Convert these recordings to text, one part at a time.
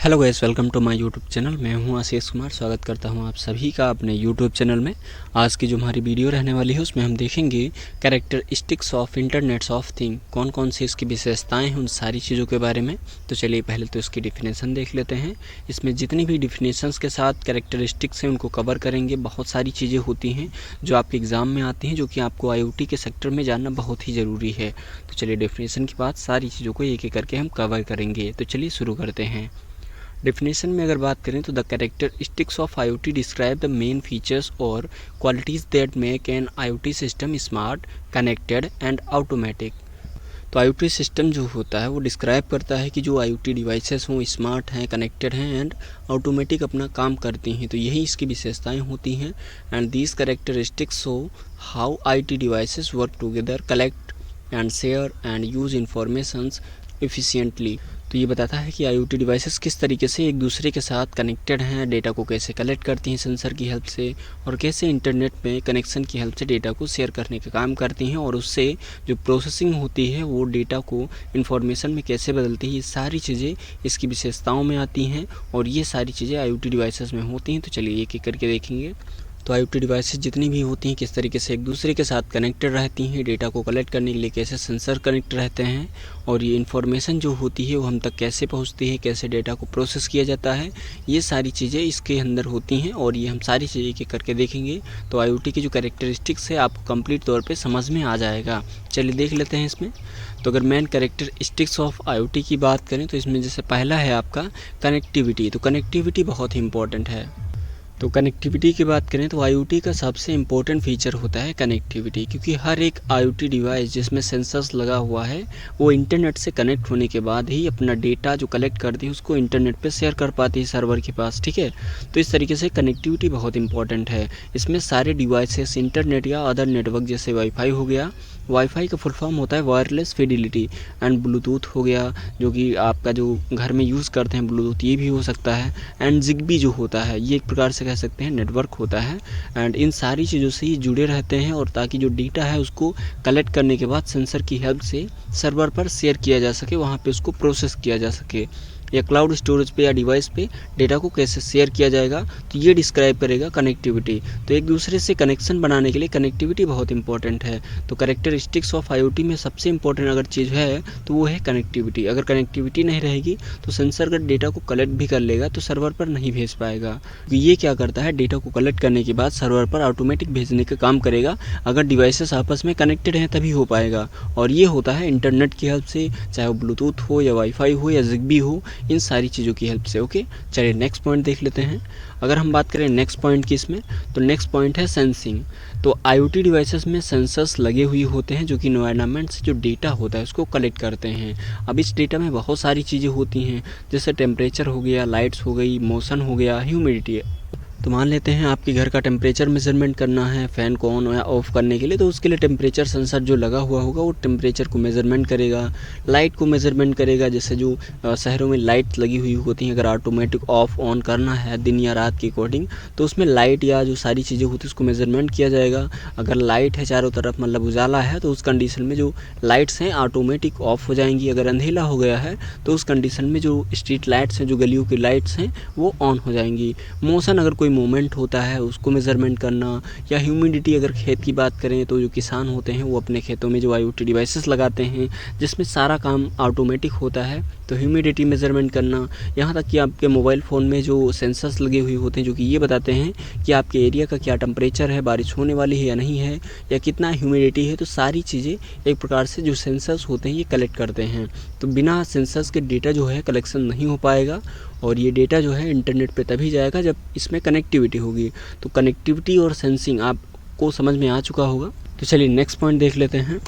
Hello guys, welcome to my YouTube channel. मैं हूं आशीष कुमार। स्वागत करता हूं आप सभी का अपने यूट्यूब चैनल में। आज की जो हमारी वीडियो रहने वाली है उसमें हम देखेंगे characteristics of internets of thing, कौन कौन सी इसकी विशेषताएं हैं, उन सारी चीज़ों के बारे में। तो चलिए पहले तो इसकी डिफिनेशन देख लेते हैं। इसमें जितनी भी डिफिनेशंस के साथ कैरेक्टरिस्टिक्स हैं उनको कवर करेंगे। बहुत सारी चीज़ें होती हैं जो आपके एग्ज़ाम में आती हैं, जो कि आपको IoT के सेक्टर में जानना बहुत ही ज़रूरी है। तो चलिए डेफिनेशन के बाद सारी चीज़ों को एक एक करके हम कवर करेंगे। तो चलिए शुरू करते हैं। डेफिनेशन में अगर बात करें तो the characteristics of IoT describe the main features और qualities that make an IoT system smart, connected and automatic. तो IoT सिस्टम जो होता है वो डिस्क्राइब करता है कि जो IoT डिवाइसेस हों स्मार्ट हैं, कनेक्टेड हैं एंड ऑटोमेटिक अपना काम करती हैं। तो यही इसकी विशेषताएं होती हैं। And these characteristics show how IT devices work together, collect and share and use informations efficiently. तो ये बताता है कि IoT डिवाइसेस किस तरीके से एक दूसरे के साथ कनेक्टेड हैं, डेटा को कैसे कलेक्ट करती हैं सेंसर की हेल्प से, और कैसे इंटरनेट में कनेक्शन की हेल्प से डेटा को शेयर करने का काम करती हैं, और उससे जो प्रोसेसिंग होती है वो डेटा को इन्फॉर्मेशन में कैसे बदलती है। ये सारी चीज़ें इसकी विशेषताओं में आती हैं और ये सारी चीज़ें IoT डिवाइसेस में होती हैं। तो चलिए एक एक करके देखेंगे। तो IoT डिवाइसेस जितनी भी होती हैं किस तरीके से एक दूसरे के साथ कनेक्टेड रहती हैं, डेटा को कलेक्ट करने के लिए कैसे सेंसर कनेक्ट रहते हैं, और ये इन्फॉर्मेशन जो होती है वो हम तक कैसे पहुंचती है, कैसे डेटा को प्रोसेस किया जाता है, ये सारी चीज़ें इसके अंदर होती हैं और ये हम सारी चीज़ें एक एक करके देखेंगे। तो IoT की जो कैरेक्टरिस्टिक्स है आपको कंप्लीट तौर पे समझ में आ जाएगा। चलिए देख लेते हैं इसमें। तो अगर मेन कैरेक्टरिस्टिक्स ऑफ IoT की बात करें तो इसमें जैसे पहला है आपका कनेक्टिविटी। तो कनेक्टिविटी बहुत ही इंपॉर्टेंट है। तो कनेक्टिविटी की बात करें तो IoT का सबसे इम्पोर्टेंट फीचर होता है कनेक्टिविटी, क्योंकि हर एक IoT डिवाइस जिसमें सेंसर्स लगा हुआ है वो इंटरनेट से कनेक्ट होने के बाद ही अपना डेटा जो कलेक्ट करती है उसको इंटरनेट पे शेयर कर पाती है सर्वर के पास, ठीक है। तो इस तरीके से कनेक्टिविटी बहुत इंपॉर्टेंट है। इसमें सारे डिवाइसेस इंटरनेट या अदर नेटवर्क जैसे वाईफाई हो गया, वाईफाई का फुल फॉर्म होता है वायरलेस फिडिलिटी, एंड ब्लूटूथ हो गया जो कि आपका जो घर में यूज़ करते हैं ब्लूटूथ, ये भी हो सकता है। एंड जिग्बी जो होता है ये एक प्रकार से कह सकते हैं नेटवर्क होता है। एंड इन सारी चीज़ों से ये जुड़े रहते हैं और ताकि जो डेटा है उसको कलेक्ट करने के बाद सेंसर की हेल्प से सर्वर पर शेयर किया जा सके, वहाँ पे उसको प्रोसेस किया जा सके, या क्लाउड स्टोरेज पे या डिवाइस पे डेटा को कैसे शेयर किया जाएगा, तो ये डिस्क्राइब करेगा कनेक्टिविटी। तो एक दूसरे से कनेक्शन बनाने के लिए कनेक्टिविटी बहुत इंपॉर्टेंट है। तो कैरेक्टरिस्टिक्स ऑफ IoT में सबसे इंपॉर्टेंट अगर चीज़ है तो वो है कनेक्टिविटी। अगर कनेक्टिविटी नहीं रहेगी तो सेंसर अगर डेटा को कलेक्ट भी कर लेगा तो सर्वर पर नहीं भेज पाएगा। ये क्या करता है, डेटा को कलेक्ट करने के बाद सर्वर पर ऑटोमेटिक भेजने का काम करेगा। अगर डिवाइसेस आपस में कनेक्टेड हैं तभी हो पाएगा, और ये होता है इंटरनेट की हेल्प से, चाहे वो ब्लूटूथ हो या वाईफाई हो या जिग्बी हो, इन सारी चीज़ों की हेल्प से। ओके, चलिए नेक्स्ट पॉइंट देख लेते हैं। अगर हम बात करें नेक्स्ट पॉइंट की इसमें, तो नेक्स्ट पॉइंट है सेंसिंग। तो IoT डिवाइसेस में सेंसर्स लगे हुए होते हैं जो कि एनवायरनमेंट से जो डेटा होता है उसको कलेक्ट करते हैं। अब इस डेटा में बहुत सारी चीज़ें होती हैं, जैसे टेम्परेचर हो गया, लाइट्स हो गई, मोशन हो गया, ह्यूमिडिटी। तो मान लेते हैं आपके घर का टेम्परेचर मेजरमेंट करना है फ़ैन को ऑन या ऑफ़ करने के लिए, तो उसके लिए टेम्परेचर सेंसर जो लगा हुआ होगा वो टेम्परेचर को मेजरमेंट करेगा, लाइट को मेजरमेंट करेगा। जैसे जो शहरों में लाइट लगी हुई होती हैं, अगर ऑटोमेटिक ऑफ ऑन करना है दिन या रात के अकॉर्डिंग, तो उसमें लाइट या जो सारी चीज़ें होती हैं उसको मेजरमेंट किया जाएगा। अगर लाइट है चारों तरफ, मतलब उजाला है, तो उस कंडीशन में जो लाइट्स हैं ऑटोमेटिक ऑफ हो जाएंगी। अगर अंधेला हो गया है तो उस कंडीशन में जो स्ट्रीट लाइट्स हैं, जो गलियों की लाइट्स हैं, वो ऑन हो जाएंगी। मोशन, अगर कोई मूवमेंट होता है उसको मेजरमेंट करना, या ह्यूमिडिटी, अगर खेत की बात करें तो जो किसान होते हैं वो अपने खेतों में जो IoT डिवाइसेस लगाते हैं जिसमें सारा काम ऑटोमेटिक होता है, तो ह्यूमिडिटी मेजरमेंट करना। यहाँ तक कि आपके मोबाइल फ़ोन में जो सेंसर्स लगे हुए होते हैं जो कि ये बताते हैं कि आपके एरिया का क्या टेम्परेचर है, बारिश होने वाली है या नहीं है, या कितना ह्यूमिडिटी है। तो सारी चीज़ें एक प्रकार से जो सेंसर्स होते हैं ये कलेक्ट करते हैं। तो बिना सेंसर्स के डेटा जो है कलेक्शन नहीं हो पाएगा, और ये डेटा जो है इंटरनेट पे तभी जाएगा जब इसमें कनेक्टिविटी होगी। तो कनेक्टिविटी और सेंसिंग आपको समझ में आ चुका होगा। तो चलिए नेक्स्ट पॉइंट देख लेते हैं।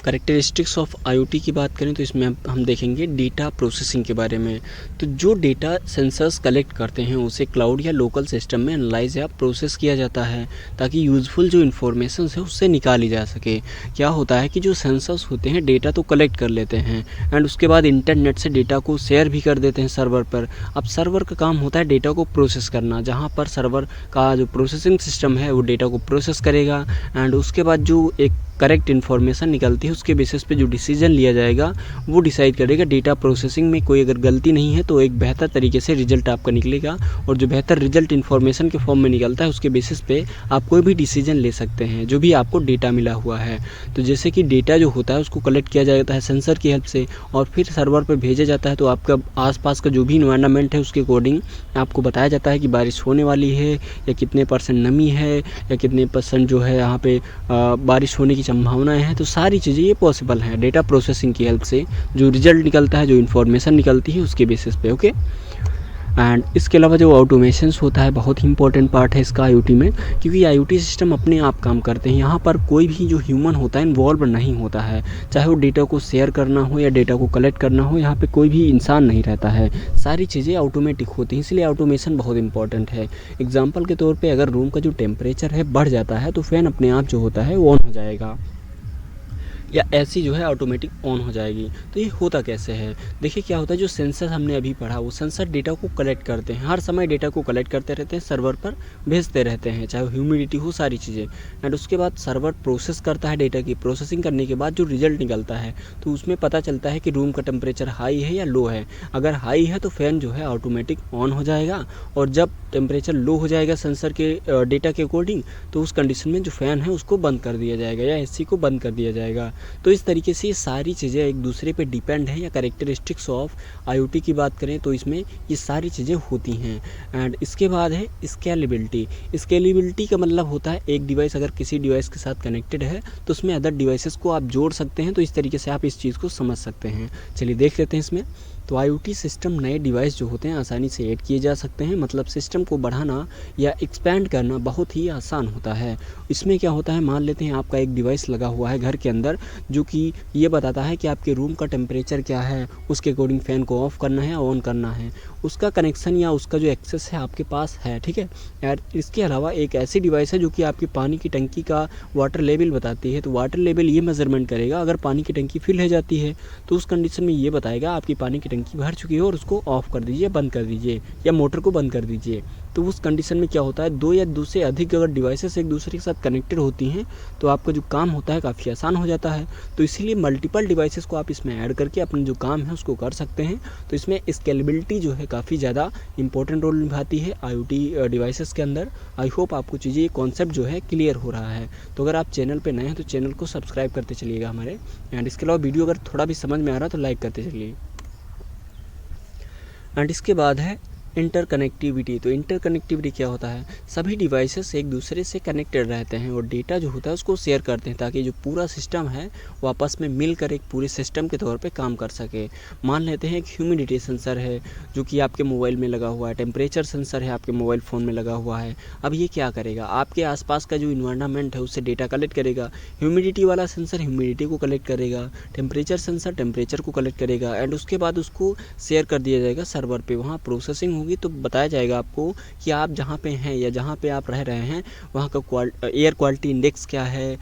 कैरेक्टरिस्टिक्स ऑफ IoT की बात करें तो इसमें हम देखेंगे डेटा प्रोसेसिंग के बारे में। तो जो डेटा सेंसर्स कलेक्ट करते हैं उसे क्लाउड या लोकल सिस्टम में एनालाइज या प्रोसेस किया जाता है ताकि यूज़फुल जो इन्फॉर्मेशन है उससे निकाली जा सके। क्या होता है कि जो सेंसर्स होते हैं डेटा तो कलेक्ट कर लेते हैं एंड उसके बाद इंटरनेट से डेटा को शेयर भी कर देते हैं सर्वर पर। अब सर्वर का काम होता है डेटा को प्रोसेस करना, जहाँ पर सर्वर का जो प्रोसेसिंग सिस्टम है वो डेटा को प्रोसेस करेगा, एंड उसके बाद जो एक करेक्ट इन्फॉर्मेशन निकलती है उसके बेसिस पे जो डिसीजन लिया जाएगा वो डिसाइड करेगा। डेटा प्रोसेसिंग में कोई अगर गलती नहीं है तो एक बेहतर तरीके से रिजल्ट आपका निकलेगा, और जो बेहतर रिजल्ट इन्फॉर्मेशन के फॉर्म में निकलता है उसके बेसिस पे आप कोई भी डिसीजन ले सकते हैं जो भी आपको डेटा मिला हुआ है। तो जैसे कि डेटा जो होता है उसको कलेक्ट किया जाता है सेंसर की हेल्प से और फिर सर्वर पर भेजा जाता है। तो आपका आसपास का जो भी इन्वायरमेंट है उसके अकॉर्डिंग आपको बताया जाता है कि बारिश होने वाली है या कितने % नमी है या कितने % जो है यहाँ पे बारिश होने की संभावनाएं हैं। तो सारी चीज़ें ये पॉसिबल हैं डेटा प्रोसेसिंग की हेल्प से। जो रिजल्ट निकलता है, जो इन्फॉर्मेशन निकलती है उसके बेसिस पे। ओके, एंड इसके अलावा जो ऑटोमेशंस होता है बहुत ही इंपॉर्टेंट पार्ट है इसका IoT में, क्योंकि IoT सिस्टम अपने आप काम करते हैं। यहाँ पर कोई भी जो ह्यूमन होता है इन्वॉल्व नहीं होता है, चाहे वो डेटा को शेयर करना हो या डेटा को कलेक्ट करना हो, यहाँ पे कोई भी इंसान नहीं रहता है, सारी चीज़ें ऑटोमेटिक होती हैं। इसलिए ऑटोमेशन बहुत इंपॉर्टेंट है। एग्जाम्पल के तौर पर अगर रूम का जो टेम्परेचर है बढ़ जाता है तो फ़ैन अपने आप जो होता है वो ऑन हो जाएगा या ऐसी जो है ऑटोमेटिक ऑन हो जाएगी। तो ये होता कैसे है, देखिए क्या होता है, जो सेंसर हमने अभी पढ़ा वो सेंसर डेटा को कलेक्ट करते हैं, हर समय डेटा को कलेक्ट करते रहते हैं, सर्वर पर भेजते रहते हैं, चाहे ह्यूमिडिटी हो, सारी चीज़ें। एंड उसके बाद सर्वर प्रोसेस करता है डेटा की। प्रोसेसिंग करने के बाद जो रिजल्ट निकलता है तो उसमें पता चलता है कि रूम का टेम्परेचर हाई है या लो है। अगर हाई है तो फ़ैन जो है ऑटोमेटिक ऑन हो जाएगा, और जब टेम्परेचर लो हो जाएगा सेंसर के डेटा के अकॉर्डिंग तो उस कंडीशन में जो फ़ैन है उसको बंद कर दिया जाएगा या AC को बंद कर दिया जाएगा। तो इस तरीके से ये सारी चीज़ें एक दूसरे पे डिपेंड है। या कैरेक्टरिस्टिक्स ऑफ IoT की बात करें तो इसमें ये सारी चीज़ें होती हैं। एंड इसके बाद है स्केलेबिलिटी। स्केलेबिलिटी का मतलब होता है एक डिवाइस अगर किसी डिवाइस के साथ कनेक्टेड है तो उसमें अदर डिवाइसेस को आप जोड़ सकते हैं। तो इस तरीके से आप इस चीज़ को समझ सकते हैं। चलिए देख लेते हैं इसमें। तो IoT सिस्टम नए डिवाइस जो होते हैं आसानी से ऐड किए जा सकते हैं, मतलब सिस्टम को बढ़ाना या एक्सपेंड करना बहुत ही आसान होता है। इसमें क्या होता है, मान लेते हैं आपका एक डिवाइस लगा हुआ है घर के अंदर जो कि ये बताता है कि आपके रूम का टेम्परेचर क्या है, उसके अकॉर्डिंग फ़ैन को ऑफ़ करना है या ऑन करना है। उसका कनेक्शन या उसका जो एक्सेस है आपके पास है, ठीक है यार। इसके अलावा एक ऐसी डिवाइस है जो कि आपकी पानी की टंकी का वाटर लेवल बताती है। तो वाटर लेवल ये मेजरमेंट करेगा, अगर पानी की टंकी फिल हो जाती है तो उस कंडीशन में ये बताएगा आपकी पानी की टंकी भर चुकी है और उसको ऑफ़ कर दीजिए, बंद कर दीजिए या मोटर को बंद कर दीजिए। तो उस कंडीशन में क्या होता है, दो या दो से अधिक अगर डिवाइसेस एक दूसरे के साथ कनेक्टेड होती हैं तो आपका जो काम होता है काफ़ी आसान हो जाता है। तो इसीलिए मल्टीपल डिवाइसेस को आप इसमें ऐड करके अपना जो काम है उसको कर सकते हैं। तो इसमें स्केलेबिलिटी जो है काफ़ी ज़्यादा इंपॉर्टेंट रोल निभाती है IoT डिवाइसेस के अंदर। आई होप आपको चीज़ें ये कॉन्सेप्ट जो है क्लियर हो रहा है। तो अगर आप चैनल पे नए हैं तो चैनल को सब्सक्राइब करते चलिएगा हमारे। एंड इसके अलावा वीडियो अगर थोड़ा भी समझ में आ रहा है तो लाइक करते चलिए। एंड इसके बाद है इंटरकनेक्टिविटी। तो इंटरकनेक्टिविटी क्या होता है, सभी डिवाइसेस एक दूसरे से कनेक्टेड रहते हैं और डेटा जो होता है उसको शेयर करते हैं ताकि जो पूरा सिस्टम है वो आपस में मिलकर एक पूरे सिस्टम के तौर पे काम कर सके। मान लेते हैं एक ह्यूमिडिटी सेंसर है जो कि आपके मोबाइल में लगा हुआ है, टेम्परेचर सेंसर है आपके मोबाइल फ़ोन में लगा हुआ है। अब ये क्या करेगा, आपके आसपास का जो इन्वायरमेंट है उससे डेटा कलेक्ट करेगा। ह्यूमिडिटी वाला सेंसर ह्यूमिडिटी को कलेक्ट करेगा, टेम्परेचर सेंसर टेम्परेचर को कलेक्ट करेगा एंड उसके बाद उसको शेयर कर दिया जाएगा सर्वर पे। वहाँ प्रोसेसिंग होगी तो बताया जाएगा आपको कि आप जहाँ पे हैं या जहाँ पे आप रह रहे हैं वहाँ का एयर क्वालिटी इंडेक्स क्या है,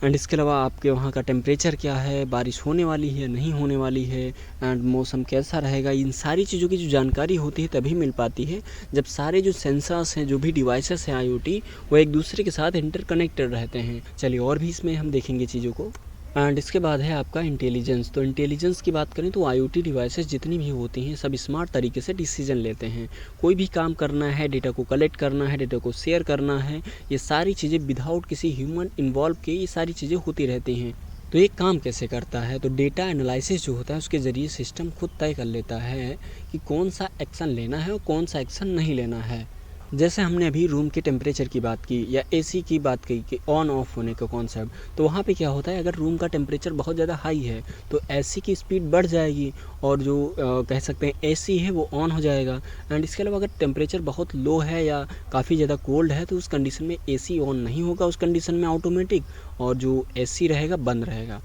एंड इसके अलावा आपके वहाँ का टेम्परेचर क्या है, बारिश होने वाली है नहीं होने वाली है, एंड मौसम कैसा रहेगा। इन सारी चीज़ों की जो जानकारी होती है तभी मिल पाती है जब सारे जो सेंसर्स हैं, जो भी डिवाइसेस हैं IoT, वो एक दूसरे के साथ इंटरकनेक्टेड रहते हैं। चलिए और भी इसमें हम देखेंगे चीज़ों को। एंड इसके बाद है आपका इंटेलिजेंस। तो इंटेलिजेंस की बात करें तो IoT डिवाइसेस जितनी भी होती हैं सब स्मार्ट तरीके से डिसीजन लेते हैं। कोई भी काम करना है, डेटा को कलेक्ट करना है, डेटा को शेयर करना है, ये सारी चीज़ें विदाउट किसी ह्यूमन इन्वॉल्व के ये सारी चीज़ें होती रहती हैं। तो ये काम कैसे करता है, तो डेटा एनालिसिस जो होता है उसके ज़रिए सिस्टम खुद तय कर लेता है कि कौन सा एक्शन लेना है और कौन सा एक्शन नहीं लेना है। जैसे हमने अभी रूम के टेम्परेचर की बात की या AC की बात की कि ऑन ऑफ होने का कॉन्सेप्ट, तो वहाँ पे क्या होता है, अगर रूम का टेम्परेचर बहुत ज़्यादा हाई है तो AC की स्पीड बढ़ जाएगी और जो कह सकते हैं AC है वो ऑन हो जाएगा। एंड इसके अलावा अगर टेम्परेचर बहुत लो है या काफ़ी ज़्यादा कोल्ड है तो उस कंडीशन में AC ऑन नहीं होगा, उस कंडीशन में ऑटोमेटिक, और जो AC रहेगा बंद रहेगा।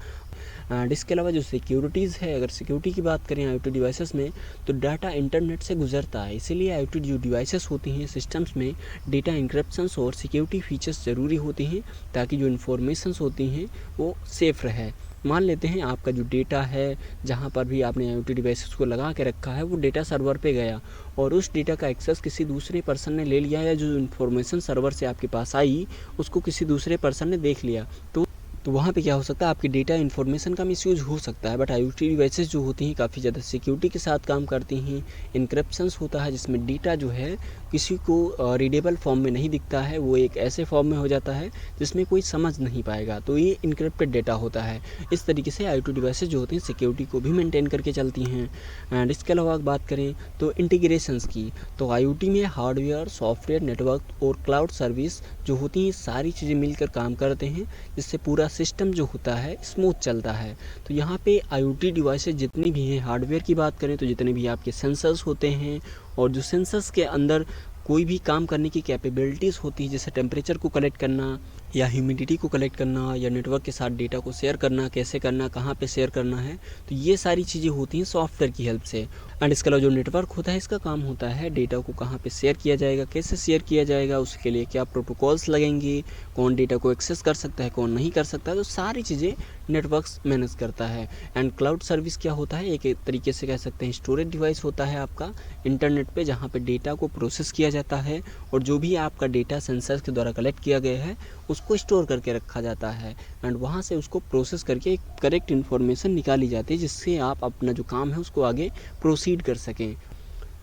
एंड इसके अलावा जो सिक्योरिटीज़ है, अगर सिक्योरिटी की बात करें IoT डिवाइसेस में तो डाटा इंटरनेट से गुजरता है, इसीलिए IoT जो डिवाइसेस होती हैं सिस्टम्स में डेटा इंक्रिप्शंस और सिक्योरिटी फीचर्स ज़रूरी होती हैं ताकि जो इन्फॉर्मेशंस होती हैं वो सेफ़ रहे। मान लेते हैं आपका जो डेटा है, जहाँ पर भी आपने IoT डिवाइसेस को लगा के रखा है, वो डेटा सर्वर पे गया और उस डेटा का एक्सेस किसी दूसरे पर्सन ने ले लिया या जो इन्फॉर्मेशन सर्वर से आपके पास आई उसको किसी दूसरे पर्सन ने देख लिया, तो तो वहाँ पे क्या हो सकता है, आपकी डेटा इन्फॉर्मेशन का मिसयूज हो सकता है। बट IoT डिवाइसेस जो होती हैं काफ़ी ज़्यादा सिक्योरिटी के साथ काम करती हैं। इनक्रिप्शंस होता है जिसमें डेटा जो है किसी को रीडेबल फॉर्म में नहीं दिखता है, वो एक ऐसे फॉर्म में हो जाता है जिसमें कोई समझ नहीं पाएगा, तो ये इनक्रिप्टेड डेटा होता है। इस तरीके से IoT डिवाइसेस जो होती हैं सिक्योरिटी को भी मेंटेन करके चलती हैं। एंड इसके अलावा बात करें तो इंटीग्रेशंस की, तो IoT में हार्डवेयर, सॉफ्टवेयर, नेटवर्क और क्लाउड सर्विस जो होती हैं सारी चीज़ें मिलकर काम करते हैं, जिससे पूरा सिस्टम जो होता है स्मूथ चलता है। तो यहाँ पे IoT डिवाइसेस जितनी भी हैं, हार्डवेयर की बात करें तो जितने भी आपके सेंसर्स होते हैं, और जो सेंसर्स के अंदर कोई भी काम करने की कैपेबिलिटीज़ होती है, जैसे टेम्परेचर को कलेक्ट करना या ह्यूमिडिटी को कलेक्ट करना या नेटवर्क के साथ डेटा को शेयर करना, कैसे करना, कहाँ पे शेयर करना है, तो ये सारी चीज़ें होती हैं सॉफ्टवेयर की हेल्प से। एंड इसके अलावा जो नेटवर्क होता है इसका काम होता है डेटा को कहाँ पे शेयर किया जाएगा, कैसे शेयर किया जाएगा, उसके लिए क्या प्रोटोकॉल्स लगेंगे, कौन डेटा को एक्सेस कर सकता है, कौन नहीं कर सकता है, तो सारी चीज़ें नेटवर्क्स मैनेज करता है। एंड क्लाउड सर्विस क्या होता है, एक तरीके से कह सकते हैं स्टोरेज डिवाइस होता है आपका इंटरनेट पे, जहाँ पे डेटा को प्रोसेस किया जाता है और जो भी आपका डेटा सेंसर्स के द्वारा कलेक्ट किया गया है उसको स्टोर करके रखा जाता है। एंड वहाँ से उसको प्रोसेस करके एक करेक्ट इन्फॉर्मेशन निकाली जाती है, जिससे आप अपना जो काम है उसको आगे प्रोसीड कर सकें।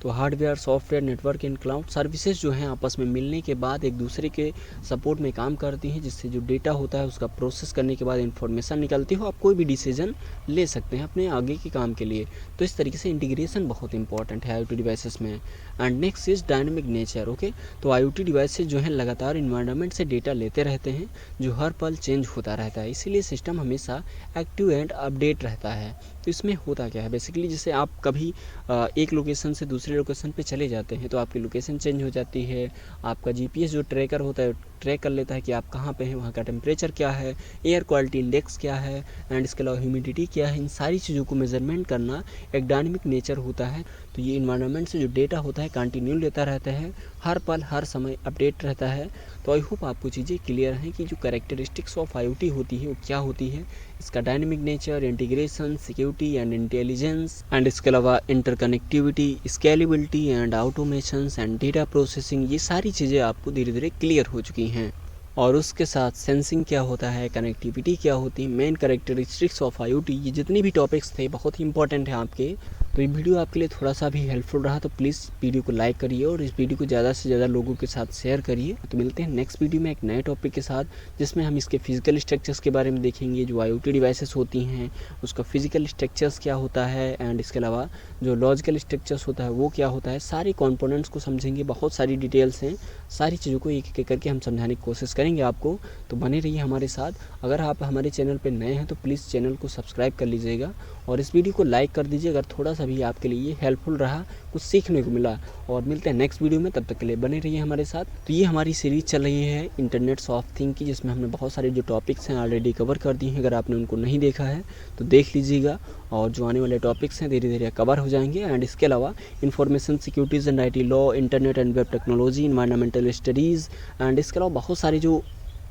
तो hardware, software, network and cloud services जो हैं आपस में मिलने के बाद एक दूसरे के सपोर्ट में काम करती हैं, जिससे जो डेटा होता है उसका प्रोसेस करने के बाद इन्फॉर्मेशन निकलती हो, आप कोई भी डिसीजन ले सकते हैं अपने आगे के काम के लिए। तो इस तरीके से इंटीग्रेशन बहुत इंपॉर्टेंट है IoT डिवाइसेस में। And next is dynamic nature. Okay, तो IoT डिवाइसेज जो हैं लगातार इन्वायरमेंट से डेटा लेते रहते हैं जो हर पल चेंज होता रहता है, इसीलिए सिस्टम हमेशा एक्टिव एंड अपडेट रहता है। तो इसमें होता क्या है, बेसिकली जैसे आप कभी एक लोकेशन से दूसरे लोकेशन पे चले जाते हैं तो आपकी लोकेशन चेंज हो जाती है, आपका GPS जो ट्रैकर होता है ट्रैक कर लेता है कि आप कहाँ पे हैं, वहाँ का टेम्परेचर क्या है, एयर क्वालिटी इंडेक्स क्या है, एंड इसके अलावा ह्यूमिडिटी क्या है, इन सारी चीज़ों को मेजरमेंट करना एक डायनेमिक नेचर होता है। तो ये इन्वायरमेंट से जो डेटा होता है कंटिन्यू लेता रहता है, हर पल हर समय अपडेट रहता है। तो आई होप आपको चीज़ें क्लियर हैं कि जो कैरेक्टरिस्टिक्स ऑफ IoT होती है वो क्या होती है, इसका dynamic nature, integration, security and intelligence, and इसके अलावा interconnectivity, scalability and automations and data processing, ये सारी चीज़ें आपको धीरे धीरे क्लियर हो चुकी हैं। और उसके साथ सेंसिंग क्या होता है, कनेक्टिविटी क्या होती है, मेन कैरेक्टरिस्टिक्स ऑफ IoT, ये जितने भी टॉपिक्स थे बहुत ही इंपॉर्टेंट हैं आपके। तो ये वीडियो आपके लिए थोड़ा सा भी हेल्पफुल रहा तो प्लीज़ वीडियो को लाइक करिए और इस वीडियो को ज़्यादा से ज़्यादा लोगों के साथ शेयर करिए। तो मिलते हैं नेक्स्ट वीडियो में एक नए टॉपिक के साथ, जिसमें हम इसके फिजिकल स्ट्रक्चर्स के बारे में देखेंगे। जो IoT डिवाइसेस होती हैं उसका फिजिकल स्ट्रक्चर्स क्या होता है, एंड इसके अलावा जो लॉजिकल स्ट्रक्चर्स होता है वो क्या होता है, सारे कॉम्पोनेंट्स को समझेंगे। बहुत सारी डिटेल्स हैं, सारी चीज़ों को एक एक करके हम समझाने की कोशिश करेंगे आपको। तो बने रहिए हमारे साथ। अगर आप हमारे चैनल पर नए हैं तो प्लीज़ चैनल को सब्सक्राइब कर लीजिएगा और इस वीडियो को लाइक कर दीजिए अगर थोड़ा सा भी आपके लिए हेल्पफुल रहा, कुछ सीखने को मिला। और मिलते हैं नेक्स्ट वीडियो में, तब तक के लिए बने रहिए हमारे साथ। तो ये हमारी सीरीज़ चल रही है इंटरनेट्स ऑफ थिंग की, जिसमें हमने बहुत सारे जो टॉपिक्स हैं ऑलरेडी कवर कर दिए हैं। अगर आपने उनको नहीं देखा है तो देख लीजिएगा, और जो आने वाले टॉपिक्स हैं धीरे धीरे कवर हो जाएंगे। एंड इसके अलावा information securities and IT law, internet and web technology, environmental studies, and इसके अलावा बहुत सारे जो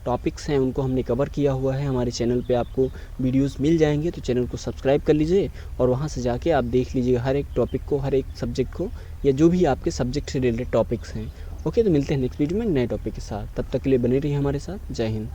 टॉपिक्स हैं उनको हमने कवर किया हुआ है। हमारे चैनल पे आपको वीडियोस मिल जाएंगे, तो चैनल को सब्सक्राइब कर लीजिए और वहाँ से जाके आप देख लीजिएगा हर एक टॉपिक को, हर एक सब्जेक्ट को, या जो भी आपके सब्जेक्ट से रिलेटेड टॉपिक्स हैं। ओके, तो मिलते हैं नेक्स्ट वीडियो में नए टॉपिक के साथ, तब तक के लिए बने रहिए हमारे साथ। जय हिंद।